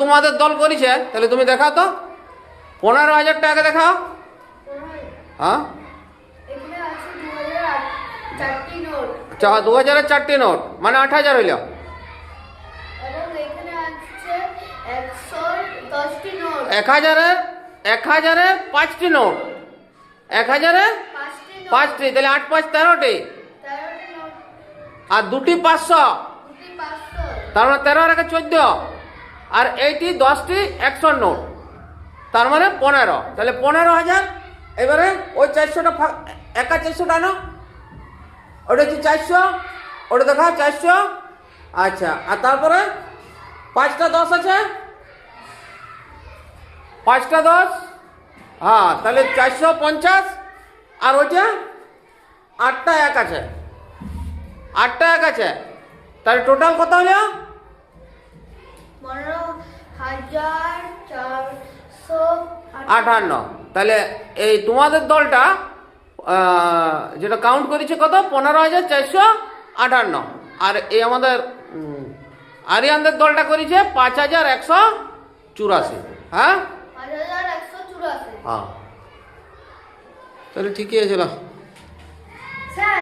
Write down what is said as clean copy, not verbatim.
তোমাদের দল করেছে, তাহলে তুমি দেখাও তো 15,000 টাকা দেখাও। হ্যাঁ, 2000-এর 4টি নোট মানে 8,000 হইল। 1000-এর 5টি নোট, 1000-এর 5টি, তাহলে 8 5 13টি, আর 2টি 500, তার মানে 13 আর 14, আর এইটি 10টি 100 নোট, তার মানে 15, তাহলে 15,000। এবারে ওই 400টা একা 400টা আনো, ওটা হচ্ছে 400, ওটা দেখা 400। আচ্ছা, আর তারপরে 5টা 10 আছে, 5টা 10, হ্যাঁ, তাহলে 450, আর ওইটা 8টা 1 আছে, 8টা 1 আছে, তাহলে টোটাল কত হলো? 15,458। তাহলে এই তোমাদের দলটা যেটা কাউন্ট করেছে কত? 15,458। আর এই আমাদের আরিয়ানদের দলটা করেছে 5,184। হ্যাঁ, 5,184। হ্যাঁ, তাহলে ঠিকই আছে।